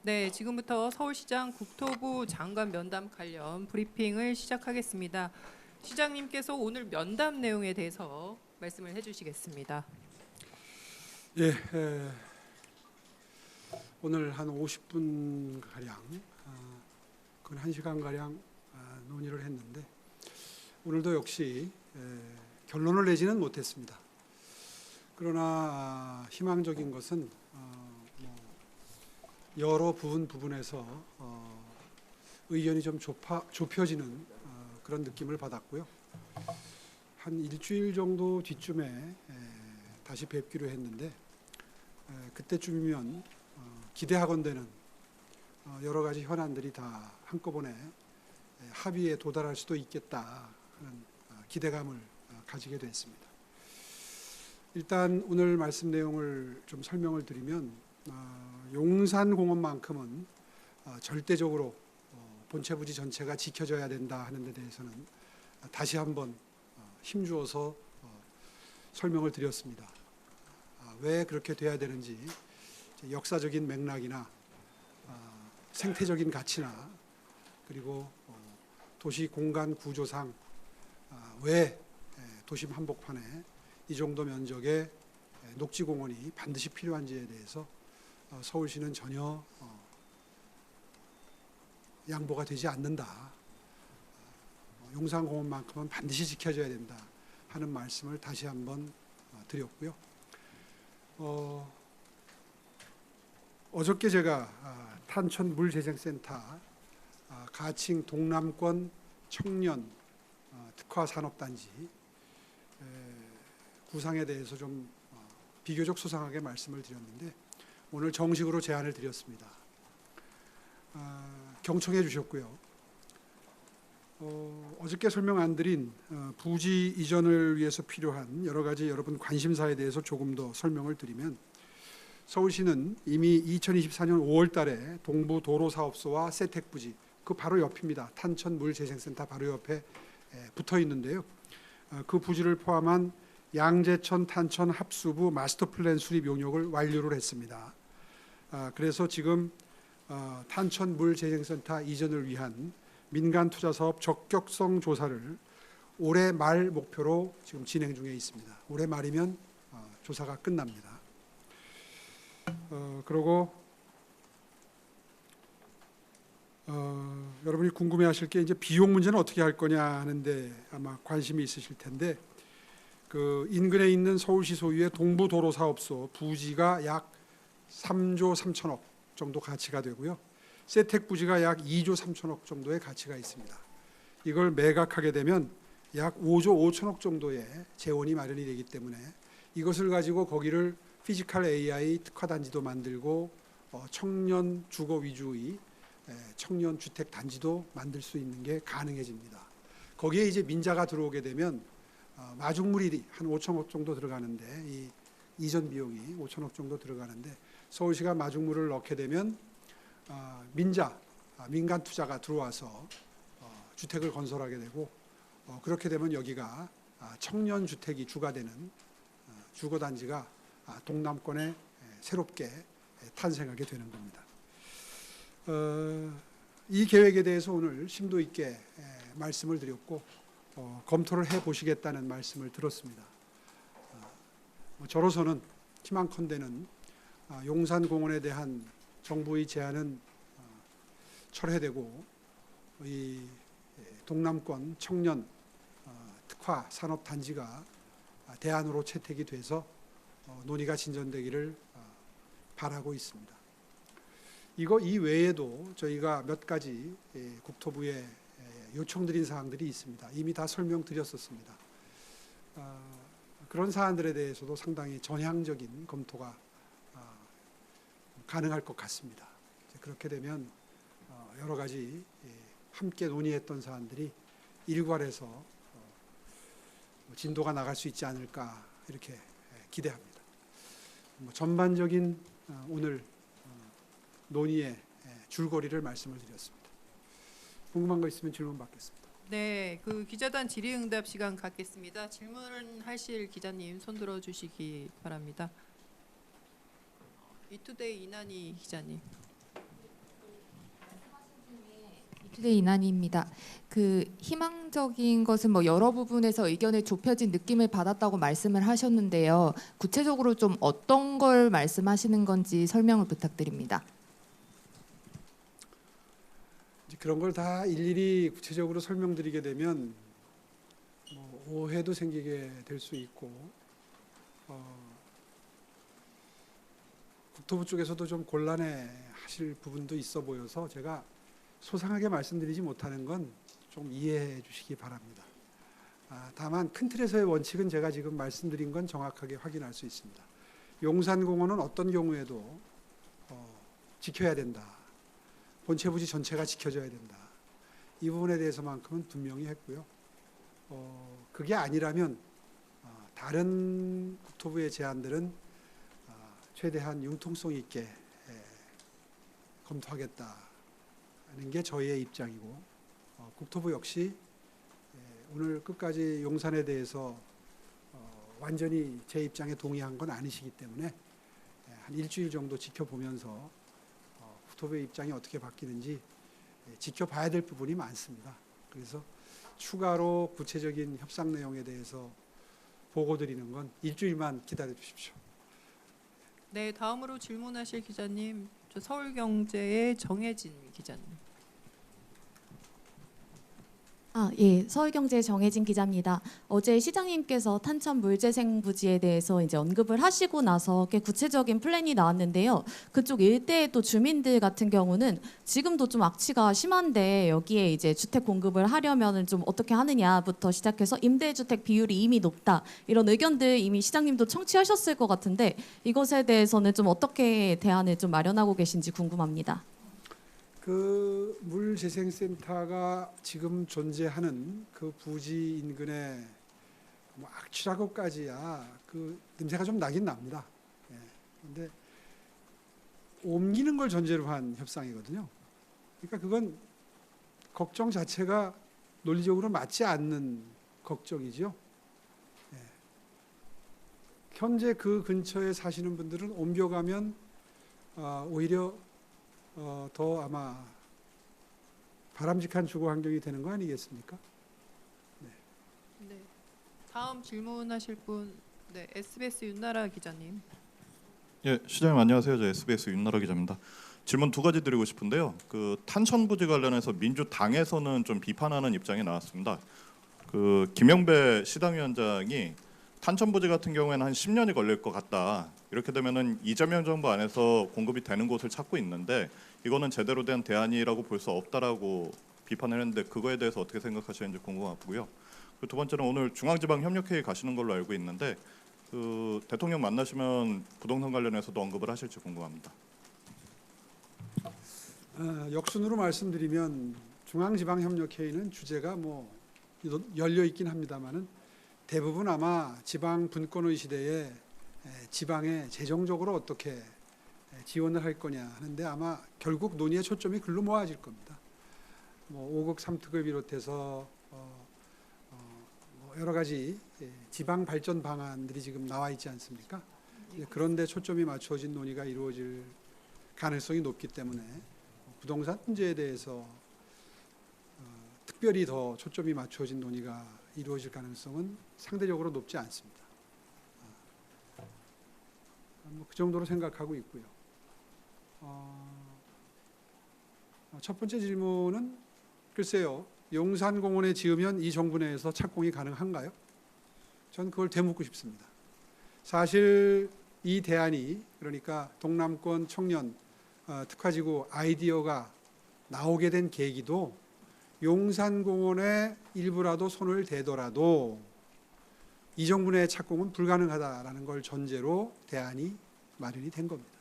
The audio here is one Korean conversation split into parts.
네, 지금부터 서울시장 국토부 장관 면담 관련 브리핑을 시작하겠습니다. 시장님께서 오늘 면담 내용에 대해서 말씀을 해주시겠습니다. 예, 오늘 한 50분 가량, 거의 1시간 가량 논의를 했는데 오늘도 역시 결론을 내지는 못했습니다. 그러나 희망적인 것은 여러 부분에서 의견이 좀 좁혀지는 그런 느낌을 받았고요. 한 일주일 정도 뒤쯤에 다시 뵙기로 했는데 그때쯤이면 기대하건대는 여러 가지 현안들이 다 한꺼번에 합의에 도달할 수도 있겠다 하는 기대감을 가지게 됐습니다. 일단 오늘 말씀 내용을 좀 설명을 드리면 용산공원만큼은 절대적으로 본체 부지 전체가 지켜져야 된다 하는 데 대해서는 다시 한번 힘주어서 설명을 드렸습니다. 왜 그렇게 돼야 되는지 역사적인 맥락이나 생태적인 가치나 그리고 도시 공간 구조상 왜 도심 한복판에 이 정도 면적의 녹지공원이 반드시 필요한지에 대해서 서울시는 전혀 양보가 되지 않는다. 용산공원만큼은 반드시 지켜져야 된다 하는 말씀을 다시 한번 드렸고요. 어저께 제가 탄천 물재생센터 가칭 동남권 청년 특화 산업단지 구상에 대해서 좀 비교적 소상하게 말씀을 드렸는데 오늘 정식으로 제안을 드렸습니다. 경청해 주셨고요. 어저께 설명 안 드린 부지 이전을 위해서 필요한 여러 가지 여러분 관심사에 대해서 조금 더 설명을 드리면 서울시는 이미 2024년 5월 달에 동부도로사업소와 세택부지 그 바로 옆입니다. 탄천 물재생센터 바로 옆에 붙어 있는데요. 그 부지를 포함한 양재천 탄천 합수부 마스터플랜 수립 용역을 완료를 했습니다. 그래서 지금 탄천 물재생센터 이전을 위한 민간 투자 사업 적격성 조사를 올해 말 목표로 지금 진행 중에 있습니다. 올해 말이면 조사가 끝납니다. 그리고 여러분이 궁금해하실 게 이제 비용 문제는 어떻게 할 거냐 하는데 아마 관심이 있으실 텐데 그 인근에 있는 서울시 소유의 동부도로사업소 부지가 약 3조 3천억 정도 가치가 되고요. 세택 부지가 약 2조 3천억 정도의 가치가 있습니다. 이걸 매각하게 되면 약 5조 5천억 정도의 재원이 마련이 되기 때문에 이것을 가지고 거기를 피지컬 AI 특화단지도 만들고 청년 주거 위주의 청년 주택 단지도 만들 수 있는 게 가능해집니다. 거기에 이제 민자가 들어오게 되면 마중물이 한 5천억 정도 들어가는데 이 이전 비용이 5천억 정도 들어가는데 서울시가 마중물을 넣게 되면 민간 투자가 들어와서 주택을 건설하게 되고 그렇게 되면 여기가 청년 주택이 주가 되는 주거단지가 동남권에 새롭게 탄생하게 되는 겁니다. 이 계획에 대해서 오늘 심도 있게 말씀을 드렸고 검토를 해보시겠다는 말씀을 들었습니다. 저로서는 희망컨대는 용산공원에 대한 정부의 제안은 철회되고 이 동남권 청년 특화 산업단지가 대안으로 채택이 돼서 논의가 진전되기를 바라고 있습니다. 이 외에도 저희가 몇 가지 국토부에 요청드린 사항들이 있습니다. 이미 다 설명드렸었습니다. 그런 사안들에 대해서도 상당히 전향적인 검토가 가능할 것 같습니다. 그렇게 되면 여러 가지 함께 논의했던 사안들이 일괄해서 진도가 나갈 수 있지 않을까 이렇게 기대합니다. 전반적인 오늘 논의의 줄거리를 말씀을 드렸습니다. 궁금한 거 있으면 질문 받겠습니다. 네, 그 기자단 질의응답 시간 갖겠습니다. 질문하실 기자님 손 들어주시기 바랍니다. 이투데이 이난희 기자님. 시대 이난희입니다. 그 희망적인 것은 뭐 여러 부분에서 의견이 좁혀진 느낌을 받았다고 말씀을 하셨는데요. 구체적으로 좀 어떤 걸 말씀하시는 건지 설명을 부탁드립니다. 이제 그런 걸 다 일일이 구체적으로 설명드리게 되면 뭐 오해도 생기게 될 수 있고 국토부 쪽에서도 좀 곤란해 하실 부분도 있어 보여서 제가 소상하게 말씀드리지 못하는 건 좀 이해해 주시기 바랍니다. 다만 큰 틀에서의 원칙은 제가 지금 말씀드린 건 정확하게 확인할 수 있습니다. 용산공원은 어떤 경우에도 지켜야 된다. 본체 부지 전체가 지켜져야 된다. 이 부분에 대해서만큼은 분명히 했고요. 그게 아니라면 다른 국토부의 제안들은 최대한 융통성 있게 검토하겠다는 게 저희의 입장이고 국토부 역시 오늘 끝까지 용산에 대해서 완전히 제 입장에 동의한 건 아니시기 때문에 한 일주일 정도 지켜보면서 국토부의 입장이 어떻게 바뀌는지 지켜봐야 될 부분이 많습니다. 그래서 추가로 구체적인 협상 내용에 대해서 보고드리는 건 일주일만 기다려 주십시오. 네, 다음으로 질문하실 기자님, 저 서울경제의 정혜진 기자님. 예, 서울경제 정혜진 기자입니다. 어제 시장님께서 탄천 물재생 부지에 대해서 이제 언급을 하시고 나서 꽤 구체적인 플랜이 나왔는데요. 그쪽 일대의 또 주민들 같은 경우는 지금도 좀 악취가 심한데 여기에 이제 주택 공급을 하려면은 좀 어떻게 하느냐부터 시작해서 임대주택 비율이 이미 높다 이런 의견들 이미 시장님도 청취하셨을 것 같은데 이것에 대해서는 좀 어떻게 대안을 좀 마련하고 계신지 궁금합니다. 그 물재생센터가 지금 존재하는 그 부지 인근에 뭐 악취라고까지야 그 냄새가 좀 나긴 납니다. 그런데 옮기는 걸 전제로 한 협상이거든요. 그러니까 그건 걱정 자체가 논리적으로 맞지 않는 걱정이죠. 현재 그 근처에 사시는 분들은 옮겨가면 오히려 더 아마 바람직한 주거 환경이 되는 거 아니겠습니까? 네. 다음 질문하실 분, 네, SBS 윤나라 기자님. 예, 시장님 안녕하세요. 저 SBS 윤나라 기자입니다. 질문 두 가지 드리고 싶은데요. 그 탄천 부지 관련해서 민주당에서는 좀 비판하는 입장이 나왔습니다. 그 김영배 시당위원장이 탄천 부지 같은 경우에는 한 10년이 걸릴 것 같다. 이렇게 되면은 이재명 정부 안에서 공급이 되는 곳을 찾고 있는데 이거는 제대로 된 대안이라고 볼 수 없다라고 비판을 했는데 그거에 대해서 어떻게 생각하시는지 궁금하고요. 두 번째는 오늘 중앙지방협력회의 가시는 걸로 알고 있는데 그 대통령 만나시면 부동산 관련해서도 언급을 하실지 궁금합니다. 역순으로 말씀드리면 중앙지방협력회의는 주제가 뭐 열려 있긴 합니다만은 대부분 아마 지방 분권의 시대에 지방에 재정적으로 어떻게 지원을 할 거냐 하는데 아마 결국 논의의 초점이 글로 모아질 겁니다. 뭐 5급 3특을 비롯해서 뭐 여러 가지 지방 발전 방안들이 지금 나와 있지 않습니까? 그런데 초점이 맞춰진 논의가 이루어질 가능성이 높기 때문에 부동산 문제에 대해서 특별히 더 초점이 맞춰진 논의가 이루어질 가능성은 상대적으로 높지 않습니다. 뭐 그 정도로 생각하고 있고요. 첫 번째 질문은 글쎄요. 용산공원에 지으면 이 정부 내에서 착공이 가능한가요? 저는 그걸 되묻고 싶습니다. 사실 이 대안이 그러니까 동남권 청년 특화지구 아이디어가 나오게 된 계기도 용산공원에 일부라도 손을 대더라도 이 정부 내 착공은 불가능하다라는 걸 전제로 대안이 마련이 된 겁니다.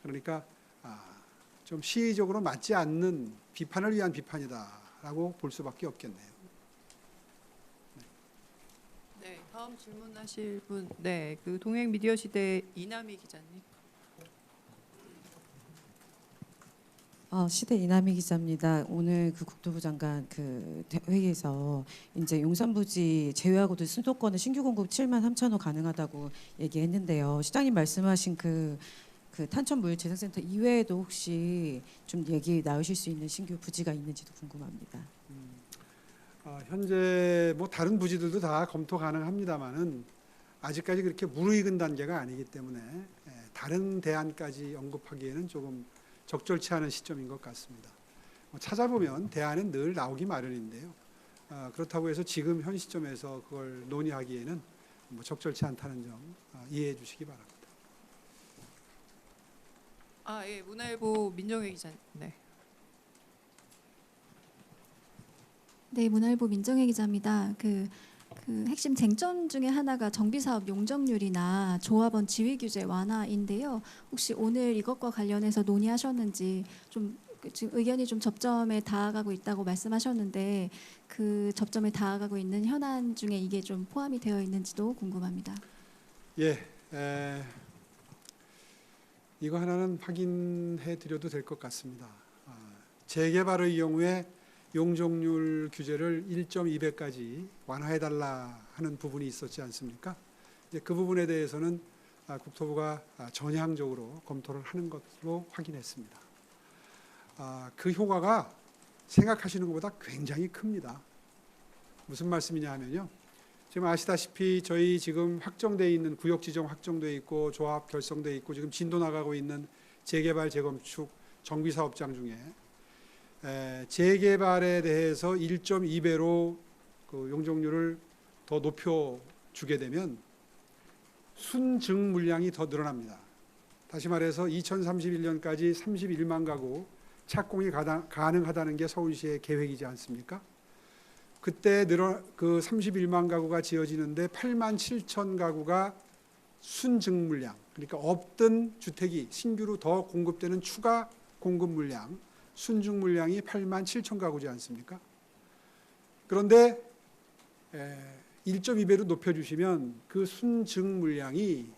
그러니까 좀 시의적으로 맞지 않는 비판을 위한 비판이다라고 볼 수밖에 없겠네요. 네, 다음 질문하실 분, 네, 그 동행 미디어 시대 이남희 기자님. 시대 이남희 기자입니다. 오늘 그 국토부 장관 그 회의에서 이제 용산부지 제외하고도 수도권은 신규 공급 7만 3천 호 가능하다고 얘기했는데요. 시장님 말씀하신 그 그 탄천물 재생센터 이외에도 혹시 좀 얘기 나오실 수 있는 신규 부지가 있는지도 궁금합니다. 현재 뭐 다른 부지들도 다 검토 가능합니다만은 아직까지 그렇게 무르익은 단계가 아니기 때문에 다른 대안까지 언급하기에는 조금 적절치 않은 시점인 것 같습니다. 찾아보면 대안은 늘 나오기 마련인데요. 그렇다고 해서 지금 현 시점에서 그걸 논의하기에는 뭐 적절치 않다는 점 이해해 주시기 바랍니다. 예, 문화일보 민정혜 기자님. 네. 네, 문화일보 민정혜 기자입니다. 그 핵심 쟁점 중에 하나가 정비사업 용적률이나 조합원 지위 규제 완화인데요. 혹시 오늘 이것과 관련해서 논의하셨는지 좀 지금 의견이 좀 접점에 다가가고 있다고 말씀하셨는데 그 접점에 다가가고 있는 현안 중에 이게 좀 포함이 되어 있는지도 궁금합니다. 예, 이거 하나는 확인해 드려도 될 것 같습니다. 재개발의 경우에 용적률 규제를 1.2배까지 완화해 달라 하는 부분이 있었지 않습니까? 이제 그 부분에 대해서는 국토부가 전향적으로 검토를 하는 것으로 확인했습니다. 그 효과가 생각하시는 것보다 굉장히 큽니다. 무슨 말씀이냐 하면요. 지금 아시다시피 저희 지금 확정돼 있는 구역 지정 확정돼 있고 조합 결성돼 있고 지금 진도 나가고 있는 재개발 재건축 정비 사업장 중에 재개발에 대해서 1.2배로 그 용적률을 더 높여 주게 되면 순증 물량이 더 늘어납니다. 다시 말해서 2031년까지 31만 가구 착공이 가능하다는 게 서울시의 계획이지 않습니까? 그때 그 31만 가구가 지어지는데 8만 7천 가구가 순증 물량, 그러니까 없던 주택이 신규로 더 공급되는 추가 공급 물량, 순증 물량이 8만 7천 가구지 않습니까? 그런데 1.2배로 높여주시면 그 순증 물량이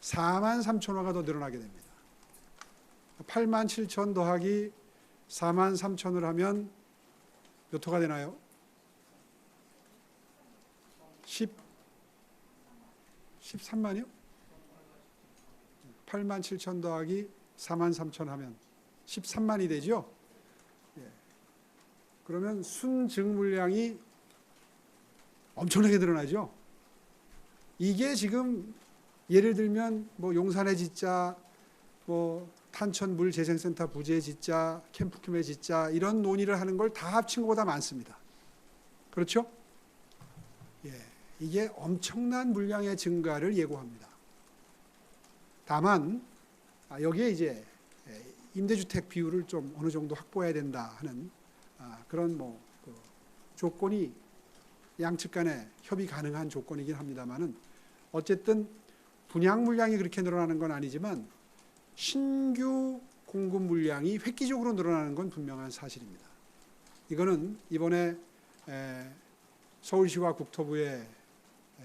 4만 3천 호가 더 늘어나게 됩니다. 8만 7천 더하기 4만 3천을 하면 몇 호가 되나요? 13만이요? 8만 7천 더하기 4만 3천 하면 13만이 되죠? 예. 그러면 순증 물량이 엄청나게 늘어나죠? 이게 지금 예를 들면 뭐 용산에 짓자, 뭐 탄천 물재생센터 부지에 짓자, 캠프킴에 짓자 이런 논의를 하는 걸 다 합친 것보다 많습니다. 그렇죠? 예, 이게 엄청난 물량의 증가를 예고합니다. 다만 여기에 이제 임대주택 비율을 좀 어느 정도 확보해야 된다 하는 그런 뭐 그 조건이 양측 간에 협의 가능한 조건이긴 합니다만은 어쨌든 분양 물량이 그렇게 늘어나는 건 아니지만 신규 공급 물량이 획기적으로 늘어나는 건 분명한 사실입니다. 이거는 이번에 서울시와 국토부의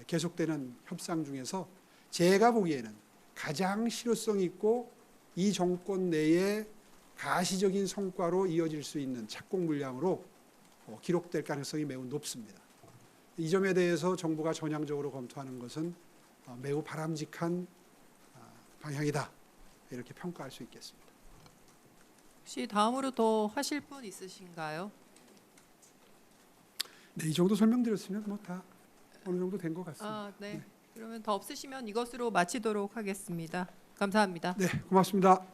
계속되는 협상 중에서 제가 보기에는 가장 실효성 있고 이 정권 내에 가시적인 성과로 이어질 수 있는 착공 물량으로 기록될 가능성이 매우 높습니다. 이 점에 대해서 정부가 전향적으로 검토하는 것은 매우 바람직한 방향이다. 이렇게 평가할 수 있겠습니다. 혹시 다음으로 더 하실 분 있으신가요? 네, 이 정도 설명드렸으면 뭐 다 어느 정도 된 것 같습니다. 네. 그러면 더 없으시면 이것으로 마치도록 하겠습니다. 감사합니다. 네, 고맙습니다.